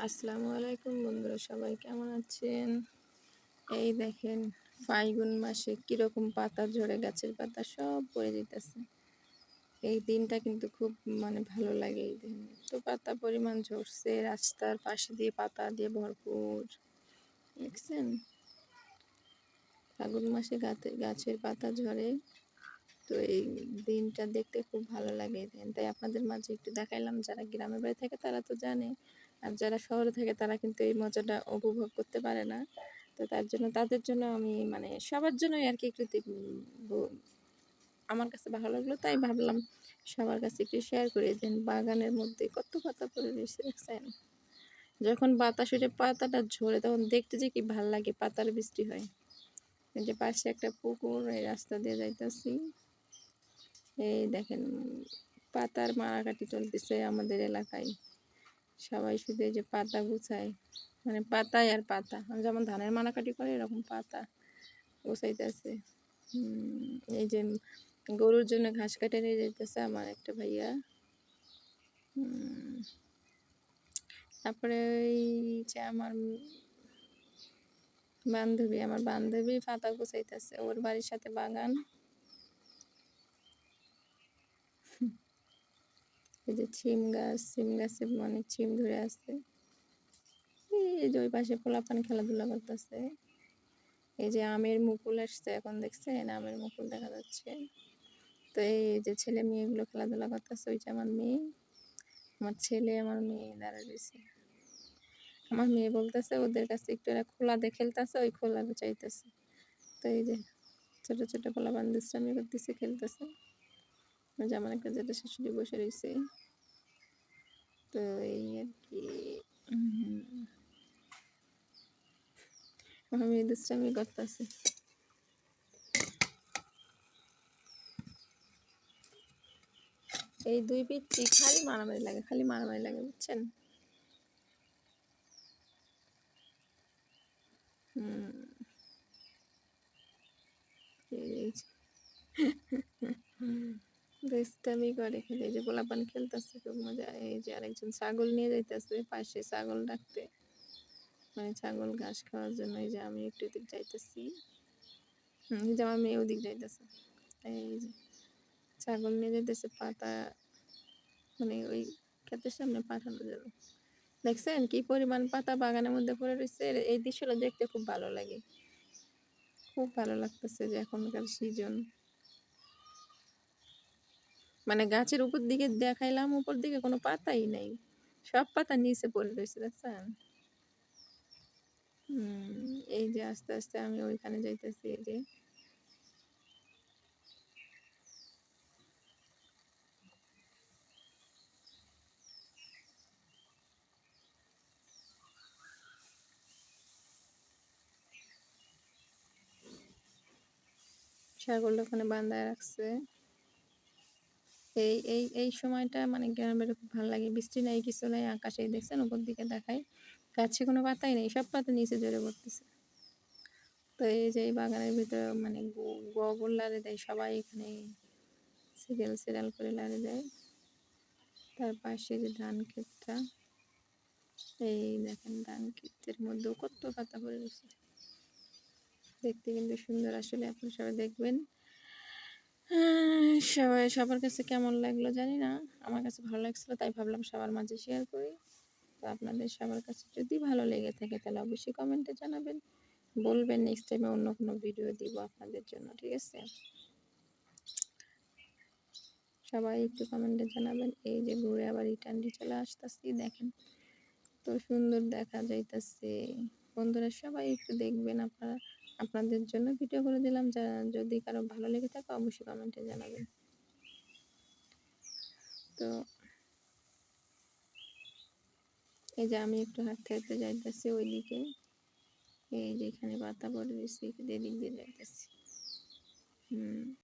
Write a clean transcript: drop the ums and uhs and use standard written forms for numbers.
আসসালামু আলাইকুম বন্ধুরা, সবাই কেমন আছেন? এই দেখেন, ফাল্গুন মাসে কিরকম পাতা ঝরে, গাছের পাতা সব পড়ে যেতেছে। এই দিনটা কিন্তু খুব ভালো লাগে। এই দিন তো পাতা পরিমাণ ঝরছে, রাস্তার পাশে দিয়ে পাতা দিয়ে ভরপুর। দেখছেন, ফাল্গুন মাসে গাছের পাতা ঝরে। তো এই দিনটা দেখতে খুব ভালো লাগে। তাই আপনাদের মাঝে একটু দেখাইলাম। যারা গ্রামের বাড়ি থাকে তারা তো জানে, আর যারা শহরে থাকে তারা কিন্তু এই মজাটা উপভোগ করতে পারে না। তো তাদের জন্য আমি সবার জন্যই আর কি একটু আমার কাছে ভালো লাগলো, তাই ভাবলাম সবার কাছে একটু শেয়ার করে দেন। বাগানের মধ্যে কত পাতা পড়ে রয়েছে দেখছেন। যখন বাতাস উঠে পাতাটা ঝরে তখন দেখতে যে কি ভালো লাগে, পাতার বৃষ্টি হয়। এই যে পাশে একটা পুকুর, এই রাস্তা দিয়ে যাইতেছি। এই দেখেন, পাতার মারাকাটি চলতেছে আমাদের এলাকায়। সবাই শুধু এই যে পাতা গুছায়, পাতায় আর পাতা, যেমন ধানের মারাকাটি করে এরকম পাতা গুছাইতেছে। এই যে গরুর জন্য ঘাস কাটে নিয়ে যেতেছে আমার একটা ভাইয়া। তারপরে এই যে আমার বান্ধবী পাতা গুছাইতেছে, ওর বাড়ির সাথে বাগান। এই যে সিম গাছে সিম ধরে আছে। এই যে ওই পাশে পোলাপান খেলাধুলা করতেছে। এই যে আমের মুকুল আসছে, এখন দেখছেন আমের মুকুল দেখা যাচ্ছে। তো এই যে ছেলে মেয়েগুলো খেলাধুলা করতেছে। ওই যে আমার মেয়ে, আমার ছেলে, আমার মেয়ে দাঁড়া রয়েছে। আমার মেয়ে বলতেছে ওদের কাছে একটু এরা খোলাতে খেলতেছে, ওই খোলা চাইতেছে। তো এই যে ছোট ছোট পোলাপান দুষ্টামি করতেছে, খেলতেছে। ওই যে আমার একটা যেটা শাশুড়ি বসে রয়েছে। তো এই আর কি, আমার মেয়ে দুষ্টামি করতেছে। এই দুই পিচ্ছি খালি মারামারি লাগে বুঝছেন। দুষ্টামি করে খেলে, এই যে পোলাপান খেলতেছে খুব মজা। এই যে আরেকজন ছাগল নিয়ে যাইতেছে পাশে, ছাগল রাখতে, ছাগল ঘাস খাওয়ার জন্য। এই যে আমি একটু দিক যাইতেছি, এই যে আমার মেয়ে ওদিক যাইতেছে। এই যে ছাগল নিয়ে যাইতেছে পাতা, ওই ক্ষেতের সামনে পাঠানো যাবে। দেখছেন কি পরিমাণ পাতা বাগানের মধ্যে পড়ে রয়েছে। এই দৃশ্যটা দেখতে খুব ভালো লাগে, খুব ভালো লাগতেছে যে এখনকার সিজন। গাছের উপর দিকে দেখাইলাম, উপর দিকে কোনো পাতাই নাই, সব পাতা নিচে পড়ে রয়েছে দেখছেন। এই যে আস্তে আস্তে আমি ওইখানে যাইতেছি। এই যে ছাগলটা ওখানে বাঁধায় রাখছে। এই এই এই সময়টা গ্রামের খুব ভালো লাগে। বৃষ্টি নাই, কিছু নাই, আকাশে দেখছেন উপর দিকে দেখায়, গাছে কোনো পাতাই নেই, সব পাতা নিচে ঝরে পড়তেছে। তো এই যে এই বাগানের ভিতরে গোবর লাড়ে দেয় সবাই, এখানে সিরিয়াল সিরিয়াল করে লাড়ে দেয়। তার পাশে যে ধান ক্ষেতটা, এই দেখেন ধান ক্ষেতের মধ্যেও কত পাতা পড়ে গেছে। দেখতে কিন্তু সুন্দর, আসলে আপনারা সবাই দেখবেন। সবার কাছে কেমন লাগলো জানি না, আমার কাছে ভালো লাগছিল, তাই ভাবলাম সবার মাঝে শেয়ার করি। তো আপনাদের সবার কাছে যদি ভালো লেগে থাকে তাহলে অবশ্যই কমেন্টে জানাবেন, বলবেন নেক্সট টাইমে অন্য কোনো ভিডিও দিব আপনাদের জন্য, ঠিক আছে? সবাই একটু কমেন্টে জানাবেন। এই যে ঘুরে আবার রিটার্ন চলে আসতেছি, দেখেন তো সুন্দর দেখা যাইতেছে। বন্ধুরা সবাই একটু দেখবেন, আপনাদের জন্য ভিডিও করে দিলাম। যদি কারো ভালো লেগে থাকে অবশ্যই কমেন্টে জানাবেন। তো এই যে আমি একটু হাঁটতে হাঁটতে যাইতেছি ওইদিকে। এই যে এখানে পাতা পড়ে রয়েছে, এদিক দিয়ে যাইতেছি।